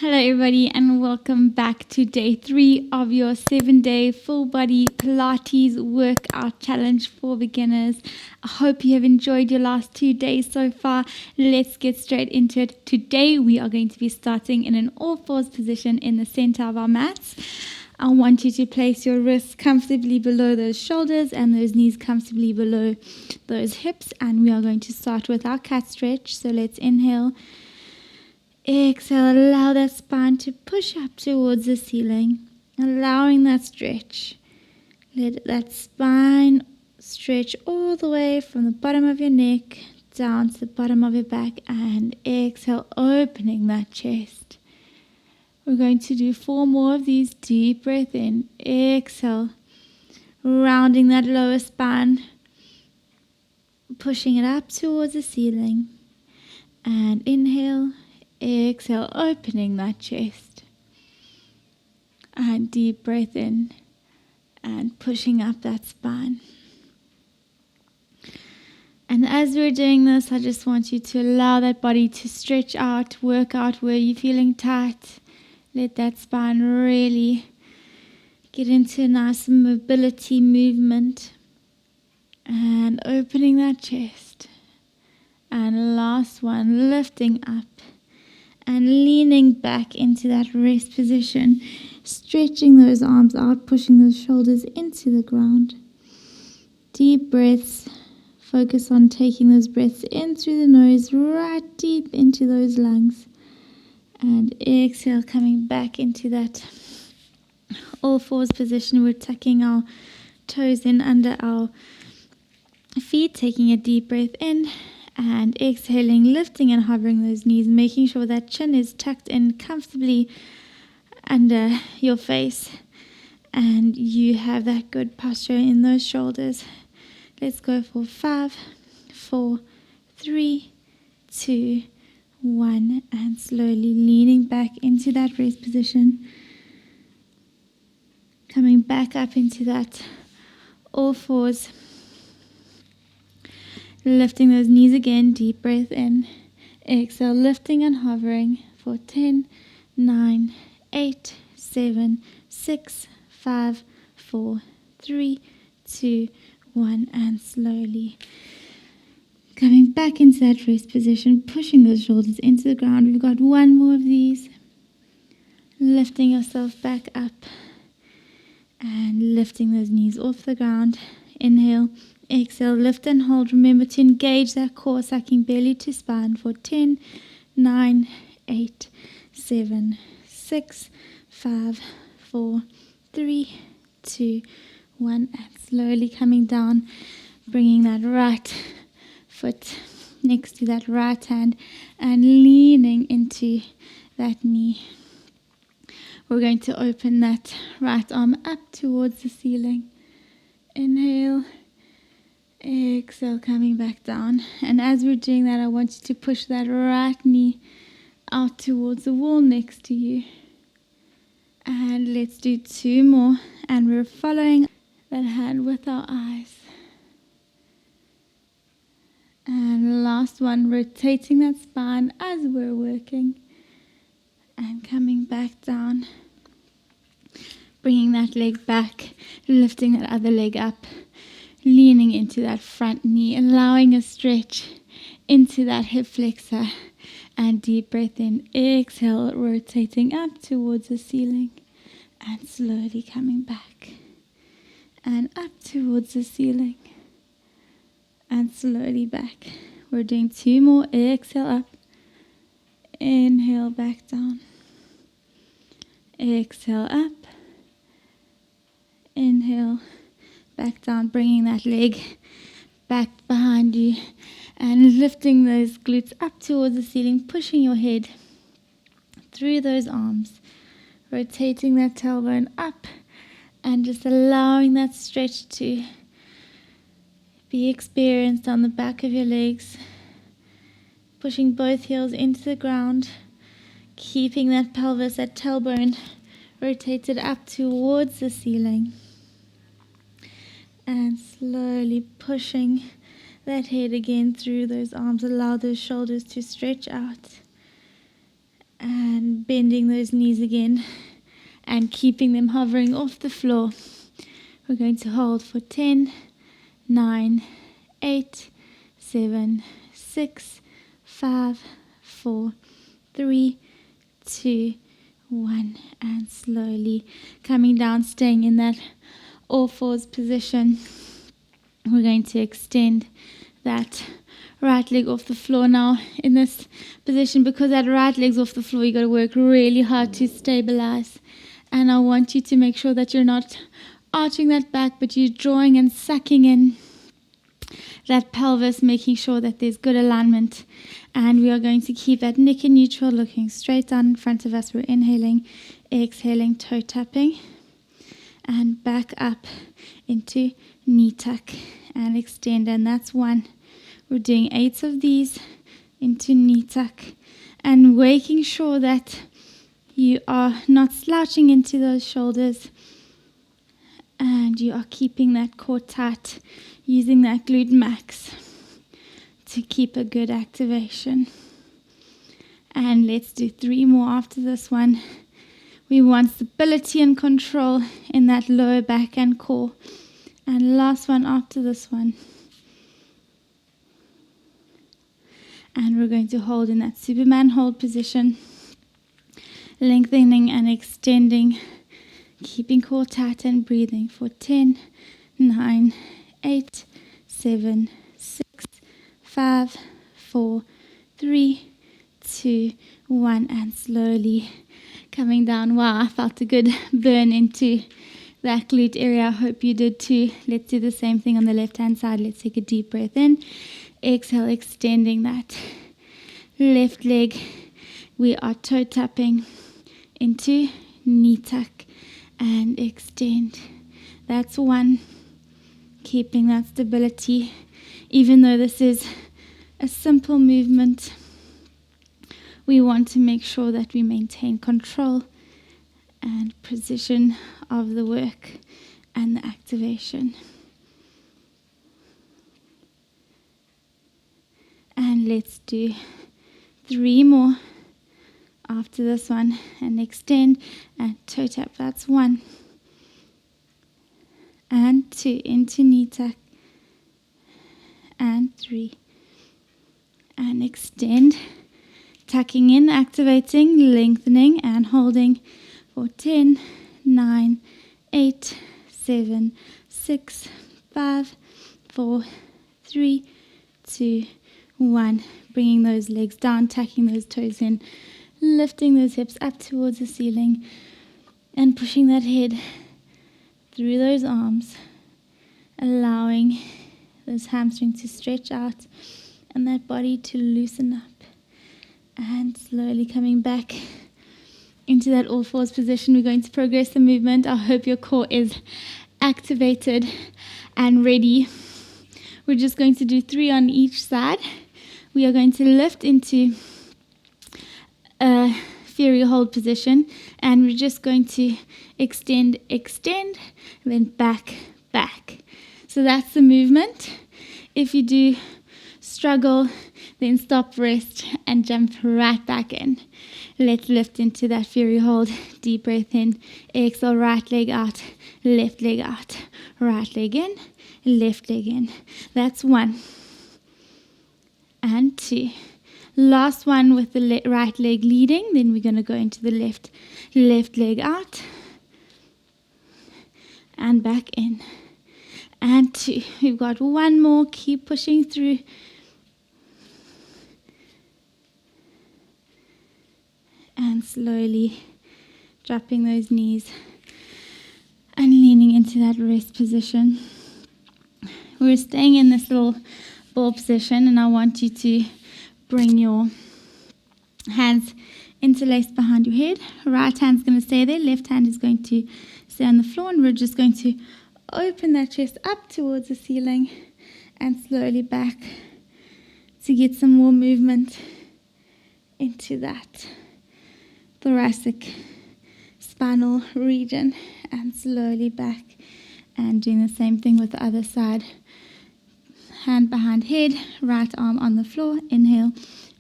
Hello everybody and welcome back to day 3 of your 7-day full body Pilates workout challenge for beginners. I hope you have enjoyed your last 2 days so far. Let's get straight into it. Today we are going to be starting in an all-fours position in the center of our mats. I want you to place your wrists comfortably below those shoulders and those knees comfortably below those hips, and we are going to start with our cat stretch. So let's inhale. Exhale, allow that spine to push up towards the ceiling, allowing that stretch. Let that spine stretch all the way from the bottom of your neck down to the bottom of your back, and exhale, opening that chest. We're going to do 4 more of these. Deep breath in, exhale, rounding that lower spine, pushing it up towards the ceiling, and inhale. Exhale, opening that chest, and deep breath in and pushing up that spine. And as we're doing this, I just want you to allow that body to stretch out, work out where you're feeling tight. Let that spine really get into a nice mobility movement, and opening that chest. And last one, lifting up and leaning back into that rest position, stretching those arms out, pushing those shoulders into the ground. Deep breaths. Focus on taking those breaths in through the nose, right deep into those lungs. And exhale, coming back into that all fours position. We're tucking our toes in under our feet, taking a deep breath in. And exhaling, lifting and hovering those knees, making sure that chin is tucked in comfortably under your face. And you have that good posture in those shoulders. Let's go for 5, 4, 3, 2, 1. And slowly leaning back into that rest position. Coming back up into that all fours. Lifting those knees again, deep breath in. Exhale, lifting and hovering for 10, 9, 8, 7, 6, 5, 4, 3, 2, 1. And slowly coming back into that rest position, pushing those shoulders into the ground. We've got 1 more of these. Lifting yourself back up and lifting those knees off the ground. Inhale. Exhale, lift and hold. Remember to engage that core, sucking belly to spine for 10, 9, 8, 7, 6, 5, 4, 3, 2, 1. And slowly coming down, bringing that right foot next to that right hand and leaning into that knee. We're going to open that right arm up towards the ceiling. Inhale. Exhale, coming back down. And as we're doing that, I want you to push that right knee out towards the wall next to you. And let's do 2 more. And we're following that hand with our eyes. And last one, rotating that spine as we're working. And coming back down. Bringing that leg back, lifting that other leg up. Leaning into that front knee, allowing a stretch into that hip flexor, and deep breath in. Exhale, rotating up towards the ceiling and slowly coming back and up towards the ceiling and slowly back. We're doing 2 more. Exhale up, inhale back down, exhale up, inhale back down, bringing that leg back behind you and lifting those glutes up towards the ceiling, pushing your head through those arms, rotating that tailbone up and just allowing that stretch to be experienced on the back of your legs, pushing both heels into the ground, keeping that pelvis, that tailbone rotated up towards the ceiling. And slowly pushing that head again through those arms. Allow those shoulders to stretch out. And bending those knees again and keeping them hovering off the floor. We're going to hold for 10, 9, 8, 7, 6, 5, 4, 3, 2, 1, and slowly coming down, staying in that all fours position. We're going to extend that right leg off the floor now in this position. Because that right leg's off the floor, you got to work really hard to stabilize. And I want you to make sure that you're not arching that back, but you're drawing and sucking in that pelvis, making sure that there's good alignment. And we are going to keep that neck in neutral, looking straight down in front of us. We're inhaling, exhaling, toe tapping, and back up into knee tuck and extend. And that's one. We're doing 8 of these into knee tuck, and making sure that you are not slouching into those shoulders, and you are keeping that core tight, using that glute max to keep a good activation. And let's do 3 more after this one. We want stability and control in that lower back and core. And last one after this one. And we're going to hold in that Superman hold position, lengthening and extending, keeping core tight and breathing for 10, 9, 8, 7, 6, 5, 4, 3, 2, 1, and slowly coming down. Wow, I felt a good burn into that glute area. I hope you did too. Let's do the same thing on the left hand side. Let's take a deep breath in. Exhale, extending that left leg. We are toe tapping into knee tuck and extend. That's one. Keeping that stability. Even though this is a simple movement, we want to make sure that we maintain control and precision of the work and the activation. And let's do 3 more after this one, and extend and toe tap. That's 1 and 2 into knee tuck, and 3 and extend, tucking in, activating, lengthening and holding for 10, 9, 8, 7, 6, 5, 4, 3, 2, 1. Bringing those legs down, tucking those toes in, lifting those hips up towards the ceiling, and pushing that head through those arms, allowing those hamstrings to stretch out and that body to loosen up. And slowly coming back into that all fours position. We're going to progress the movement. I hope your core is activated and ready. We're just going to do 3 on each side. We are going to lift into a fairy hold position, and we're just going to extend, then back. So that's the movement. If you do struggle, then stop, rest, and jump right back in. Let's lift into that fairy hold. Deep breath in, exhale, right leg out, left leg out, right leg in, left leg in. That's 1 and 2. Last one with the right leg leading. Then we're going to go into the left leg out and back in. And 2. We've got 1 more. Keep pushing through. And slowly dropping those knees and leaning into that rest position. We're staying in this little ball position, and I want you to bring your hands interlaced behind your head. Right hand's going to stay there. Left hand is going to stay on the floor, and we're just going to open that chest up towards the ceiling and slowly back to get some more movement into that thoracic spinal region, and slowly back, and doing the same thing with the other side. Hand behind head, right arm on the floor. Inhale,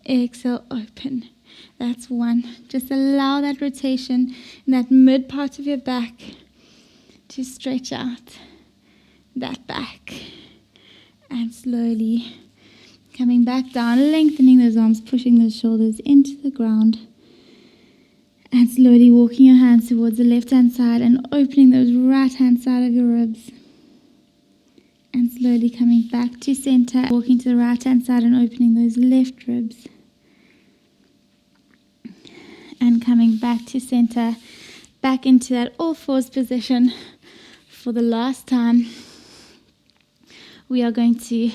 exhale, open. That's 1. Just allow that rotation in that mid part of your back to stretch out that back. And slowly coming back down, lengthening those arms, pushing those shoulders into the ground. And slowly walking your hands towards the left-hand side and opening those right-hand side of your ribs. And slowly coming back to center, walking to the right-hand side and opening those left ribs. And coming back to center, back into that all fours position for the last time. We are going to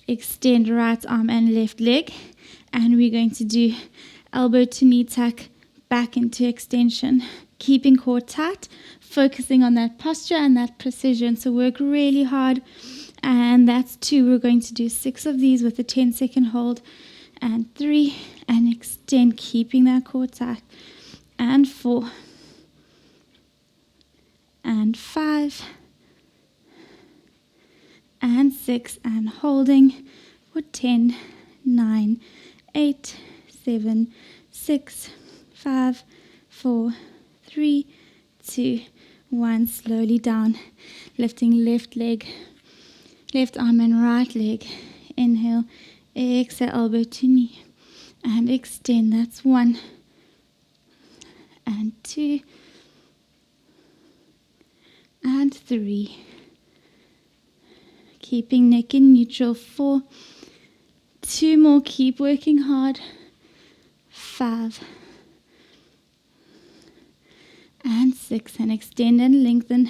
extend right arm and left leg, and we're going to do elbow to knee tuck back into extension, keeping core tight, focusing on that posture and that precision. So work really hard, and that's 2. We're going to do 6 of these with a 10-second hold, and 3, and extend, keeping that core tight, and 4, and 5, and 6, and holding for 10, 9, 8, 7, 6, 5, 4, 3, 2, 1. Slowly down, lifting left leg, left arm and right leg. Inhale, exhale, elbow to knee, and extend. That's 1, and 2, and 3. Keeping neck in neutral. 4, 2 more. Keep working hard. 5, and 6, and extend and lengthen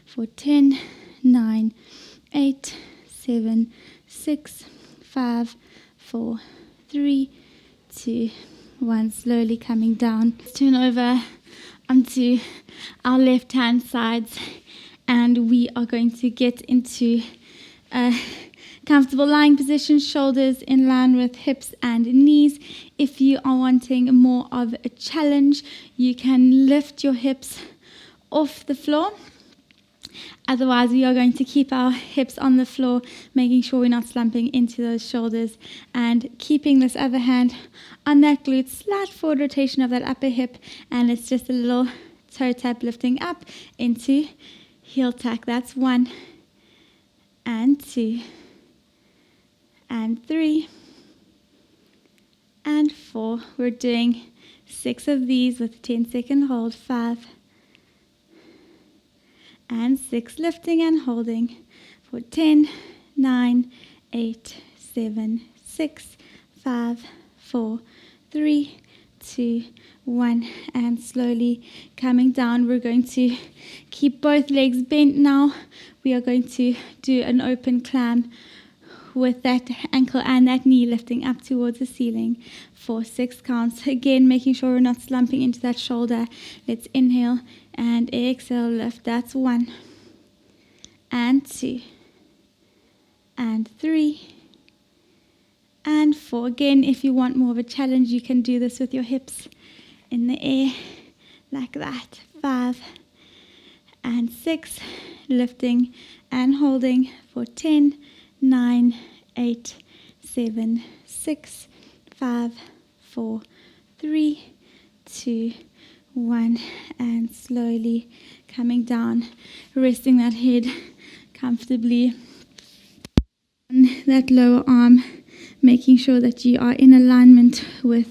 for 10, 9, 8, 7, 6, 5, 4, 3, 2, 1. Slowly coming down. Let's turn over onto our left hand sides, and we are going to get into a comfortable lying position, shoulders in line with hips and knees. If you are wanting more of a challenge, you can lift your hips off the floor. Otherwise, we are going to keep our hips on the floor, making sure we're not slumping into those shoulders, and keeping this other hand on that glute, slight forward rotation of that upper hip, and it's just a little toe tap lifting up into heel tuck. That's 1, and 2, and 3, and 4. We're doing 6 of these with a 10-second hold. 5, and 6, lifting and holding for 10, 9, 8, 7, 6, 5, 4, 3, 2, 1, and slowly coming down. We're going to keep both legs bent now. We are going to do an open climb with that ankle and that knee lifting up towards the ceiling for 6 counts. Again, making sure we're not slumping into that shoulder. Let's inhale and exhale, lift. That's 1, and 2, and 3, and 4. Again, if you want more of a challenge, you can do this with your hips in the air like that. 5, and 6, lifting and holding for 10, 9, 8, 7, 6, 5, 4, 3, 2, 1, and slowly coming down, resting that head comfortably on that lower arm, making sure that you are in alignment with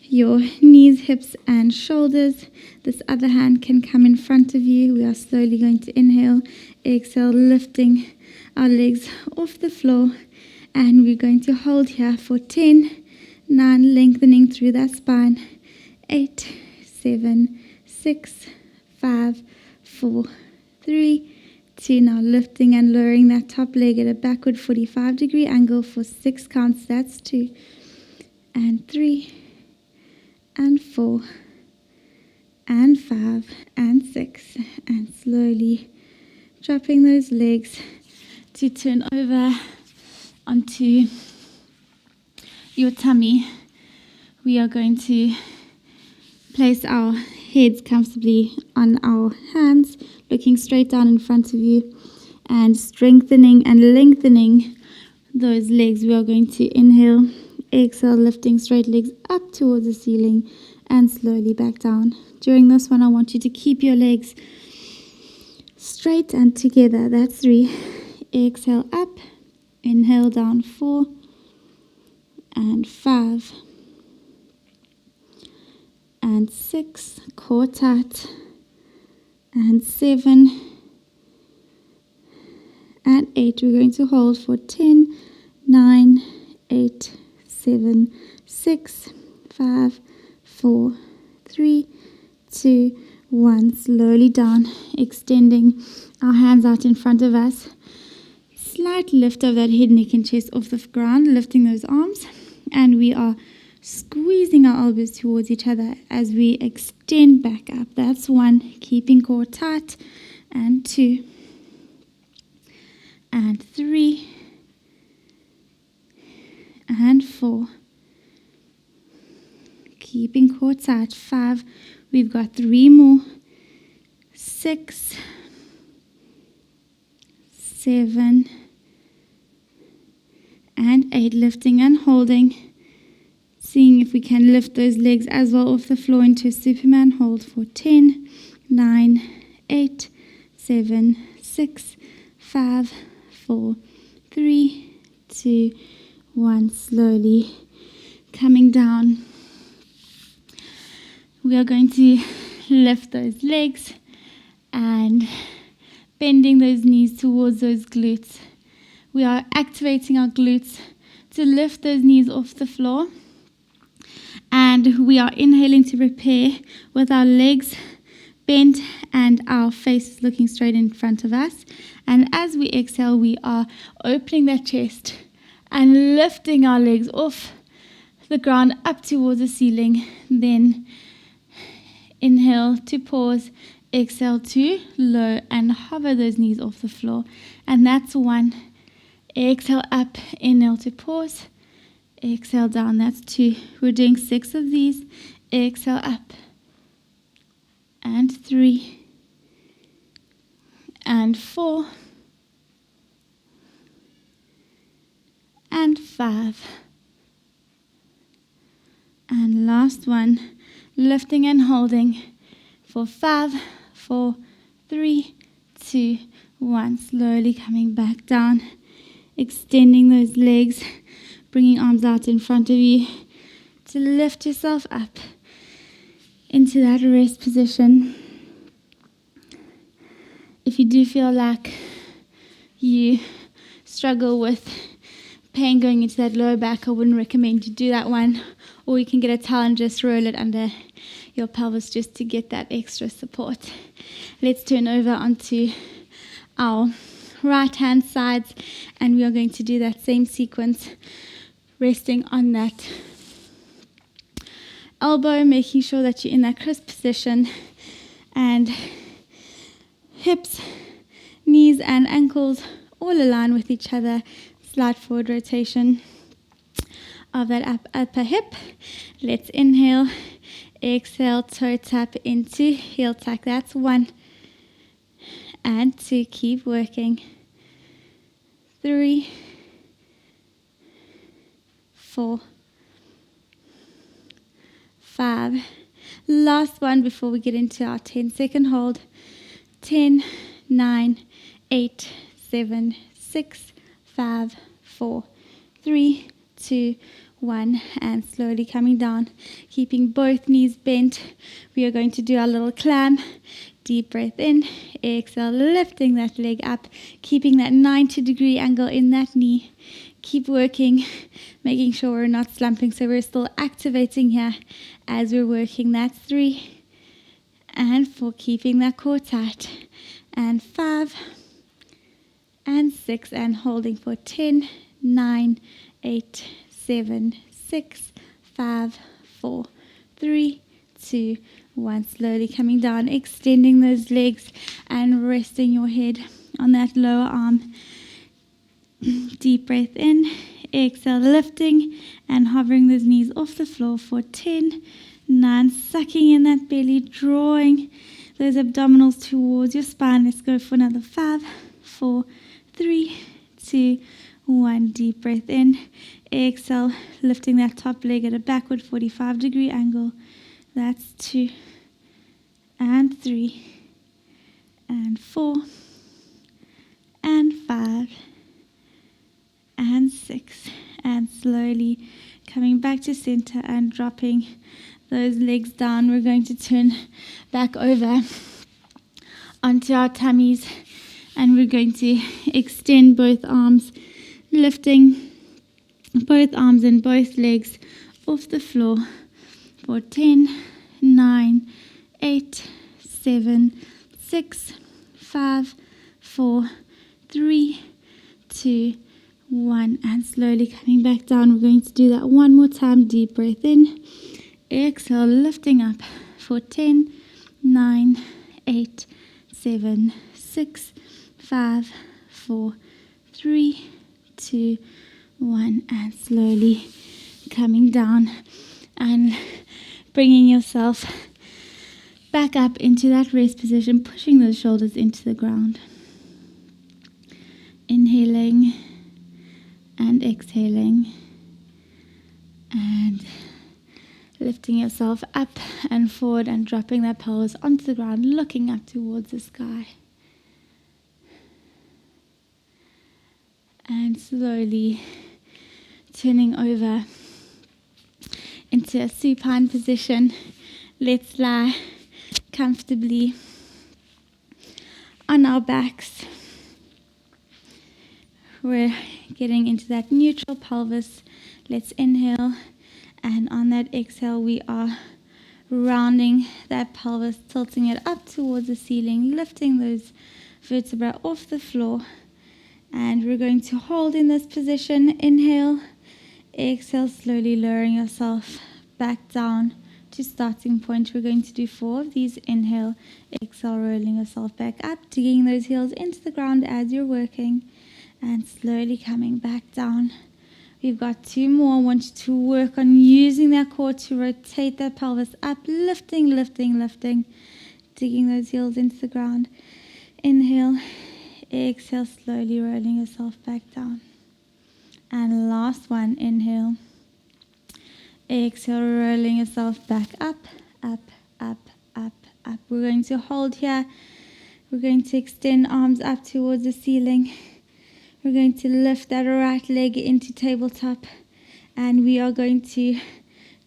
your knees, hips, and shoulders. This other hand can come in front of you. We are slowly going to inhale, exhale, lifting our legs off the floor, and we're going to hold here for 10, 9, lengthening through that spine, 8, 7, 6, 5, 4, 3, 2. Now lifting and lowering that top leg at a backward 45-degree angle for 6 counts. That's 2, and 3, and 4, and 5, and 6, and slowly dropping those legs to turn over onto your tummy. We are going to place our heads comfortably on our hands, looking straight down in front of you, and strengthening and lengthening those legs. We are going to inhale, Exhale, lifting straight legs up towards the ceiling and slowly back down. During this one, I want you to keep your legs straight and together. That's 3. Exhale up. Inhale down. 4 and 5 and 6. Core tight. And 7 and 8. We're going to hold for 10, 9, 8, 7, 6, 5, 4, 3, 2, 1. Slowly down, extending our hands out in front of us. Slight lift of that head, neck and chest off the ground, lifting those arms. And we are squeezing our elbows towards each other as we extend back up. That's 1, keeping core tight. And 2 and 3 and 4. Keeping core tight. 5. We've got 3 more. 6, 7 and 8. Lifting and holding. Seeing if we can lift those legs as well off the floor into a Superman hold for 10, 9, 8, 7, 6, 5, 4, 3, 2, 1. Slowly coming down. We are going to lift those legs and bending those knees towards those glutes. We are activating our glutes to lift those knees off the floor. And we are inhaling to prepare with our legs bent and our faces looking straight in front of us. And as we exhale, we are opening that chest and lifting our legs off the ground up towards the ceiling. Then inhale to pause, exhale to low and hover those knees off the floor. And that's 1. Exhale up, inhale to pause. Exhale down, that's 2. We're doing 6 of these. Exhale up. And 3. And 4. And 5. And last one, lifting and holding for 5, 4, 3, 2, 1. Slowly coming back down, extending those legs. Bringing arms out in front of you to lift yourself up into that rest position. If you do feel like you struggle with pain going into that lower back, I wouldn't recommend you do that one. Or you can get a towel and just roll it under your pelvis just to get that extra support. Let's turn over onto our right hand sides, and we are going to do that same sequence. Resting on that elbow, making sure that you're in that crisp position, and hips, knees and ankles all align with each other. Slight forward rotation of that upper hip. Let's inhale, exhale, toe tap into heel tuck. That's 1 and 2. Keep working. 3, 4, 5. Last one before we get into our 10-second hold. 10, 9, 8, 7, 6, 5, 4, 3, 2, 1. And slowly coming down, keeping both knees bent. We are going to do our little climb. Deep breath in, exhale, lifting that leg up, keeping that 90-degree angle in that knee. Keep working, making sure we're not slumping, so we're still activating here as we're working. That's 3 and 4, keeping that core tight, and 5 and 6, and holding for 10, 9, 8, 7, 6, 5, 4, 3, 2, 1. Slowly coming down, extending those legs and resting your head on that lower arm. Deep breath in, exhale, lifting and hovering those knees off the floor for 10, 9, sucking in that belly, drawing those abdominals towards your spine. Let's go for another 5, 4, 3, 2, 1. Deep breath in. Exhale, lifting that top leg at a backward 45-degree angle. That's 2 and 3 and 4 and 5 and 6, and slowly coming back to center and dropping those legs down. We're going to turn back over onto our tummies, and we're going to extend both arms, lifting both arms and both legs off the floor for 10, 9, 8, 7, 6, 5, 4, 3, 2, 1, and slowly coming back down. We're going to do that one more time. Deep breath in. Exhale, lifting up for 10, 9, 8, 7, 6, 5, 4, 3, 2, 1, and slowly coming down and bringing yourself back up into that rest position, pushing those shoulders into the ground. Inhaling and exhaling, and lifting yourself up and forward and dropping that pelvis onto the ground, looking up towards the sky. And slowly turning over into a supine position. Let's lie comfortably on our backs. We're getting into that neutral pelvis. Let's inhale, and on that exhale we are rounding that pelvis, tilting it up towards the ceiling, lifting those vertebrae off the floor. And we're going to hold in this position. Inhale, exhale, slowly lowering yourself back down to starting point. We're going to do 4 of these. Inhale, exhale, rolling yourself back up, digging those heels into the ground as you're working, and slowly coming back down. We've got 2 more. I want you to work on using that core to rotate that pelvis up, lifting, lifting, lifting, digging those heels into the ground. Inhale, exhale, slowly rolling yourself back down. And last one. Inhale, exhale, rolling yourself back up, up, up, up, up. We're going to hold here. We're going to extend arms up towards the ceiling. We're going to lift that right leg into tabletop, and we are going to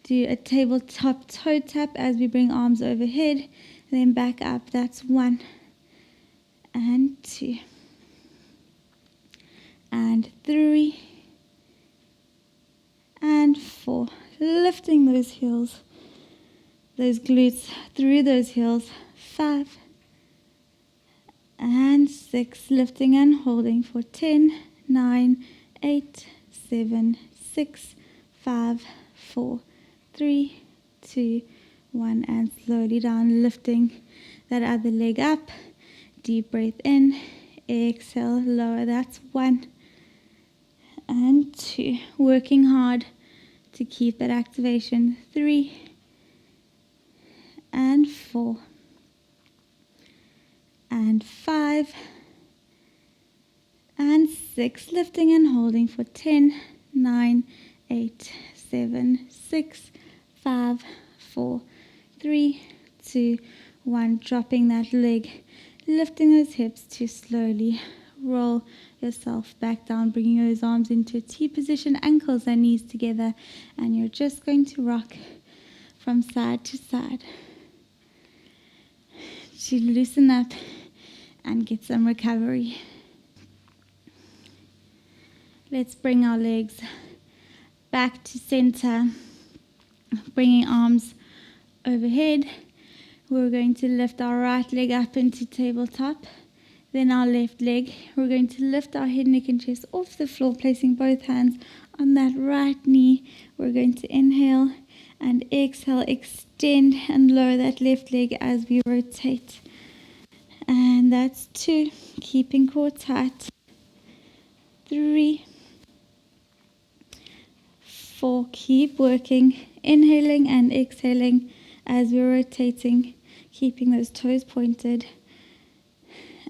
do a tabletop toe tap as we bring arms overhead, and then back up. That's 1 and 2 and 3 and 4. Lifting those heels, those glutes through those heels. 5 and 6. Lifting and holding for 10, 9, 8, 7, 6, 5, 4, 3, 2, 1, and slowly down, lifting that other leg up. Deep breath in. Exhale, lower. That's 1 and 2. Working hard to keep that activation. 3 and 4 and 5 and 6. Lifting and holding for 10, 9, 8, 7, 6, 5, 4, 3, 2, 1. Dropping that leg, lifting those hips to slowly roll yourself back down, bringing those arms into a T position, ankles and knees together, and you're just going to rock from side to side to loosen up and get some recovery. Let's bring our legs back to center, bringing arms overhead. We're going to lift our right leg up into tabletop, then our left leg. We're going to lift our head, neck and chest off the floor, placing both hands on that right knee. We're going to inhale and exhale, extend and lower that left leg as we rotate. And that's 2, keeping core tight. 3, 4, keep working, inhaling and exhaling as we're rotating, keeping those toes pointed.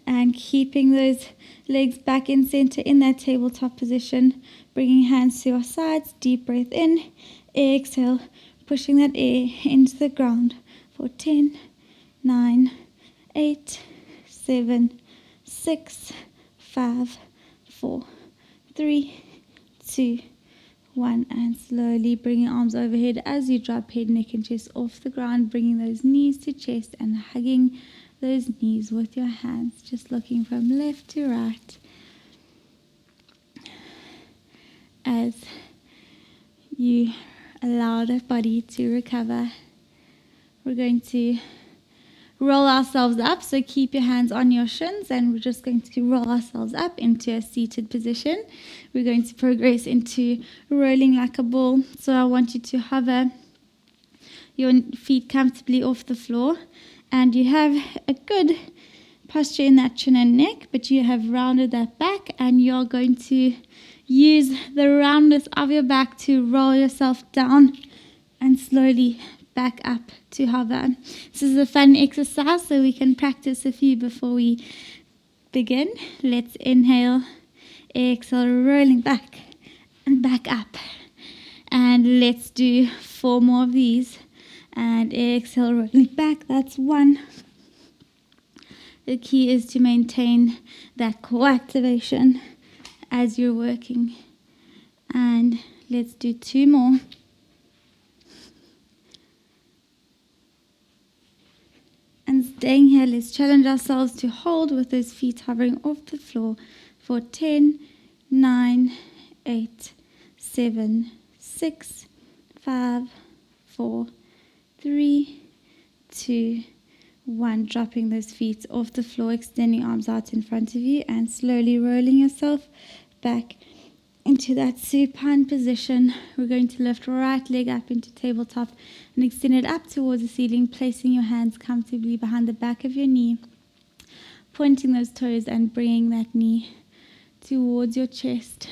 and keeping those legs back in center in that tabletop position. Bringing hands to your sides, deep breath in, exhale, pushing that air into the ground for 10, 9, 8, 7, 6, 5, 4, 3, 2, 1, and slowly bringing arms overhead as you drop head, neck and chest off the ground, bringing those knees to chest and hugging those knees with your hands, just looking from left to right as you allow the body to recover. We're going to roll ourselves up, so keep your hands on your shins, and we're just going to roll ourselves up into a seated position. We're going to progress into rolling like a ball, so I want you to hover your feet comfortably off the floor, and you have a good posture in that chin and neck, but you have rounded that back, and you're going to use the roundness of your back to roll yourself down and slowly back up to hover. This is a fun exercise, so we can practice a few before we begin. Let's inhale, exhale, rolling back and back up. And let's do 4 more of these. And exhale, rolling back. That's 1. The key is to maintain that core activation as you're working. And let's do 2 more. And staying here, let's challenge ourselves to hold with those feet hovering off the floor for 10, 9, 8, 7, 6, 5, 4, 3, 2, 1. Dropping those feet off the floor, extending arms out in front of you, and slowly rolling yourself back into that supine position. We're going to lift right leg up into tabletop and extend it up towards the ceiling, placing your hands comfortably behind the back of your knee, pointing those toes and bringing that knee towards your chest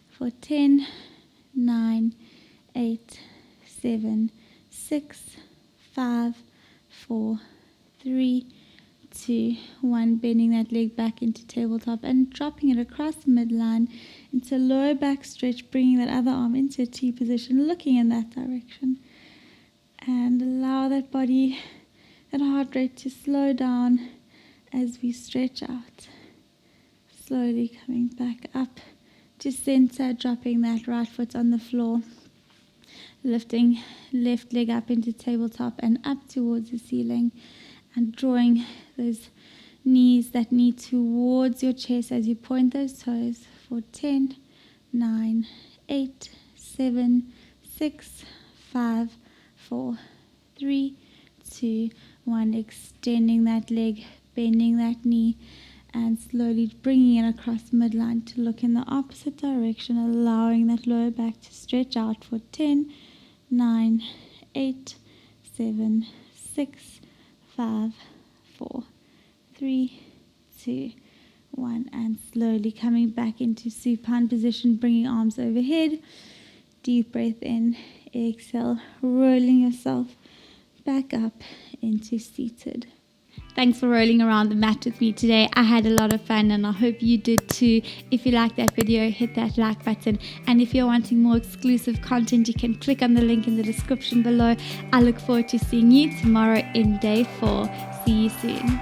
for 10, 9, 8, 7, 6, 5, 4, 3, 2, 1. Bending that leg back into tabletop and dropping it across the midline into lower back stretch, bringing that other arm into a T position, looking in that direction. And allow that body, that heart rate to slow down as we stretch out. Slowly coming back up to center, dropping that right foot on the floor, lifting left leg up into tabletop and up towards the ceiling, and drawing those knees, that knee towards your chest as you point those toes for 10, 9, 8, 7, 6, 5, 4, 3, 2, 1. Extending that leg, bending that knee, and slowly bringing it across midline to look in the opposite direction, allowing that lower back to stretch out for 10, 9, 8, 7, 6, 5, 4, 3, 2, 1. And slowly coming back into supine position, bringing arms overhead. Deep breath in, exhale, rolling yourself back up into seated. Thanks for rolling around the mat with me today. I had a lot of fun and I hope you did too. If you liked that video, hit that like button. And if you're wanting more exclusive content, you can click on the link in the description below. I look forward to seeing you tomorrow in day 4. See you soon.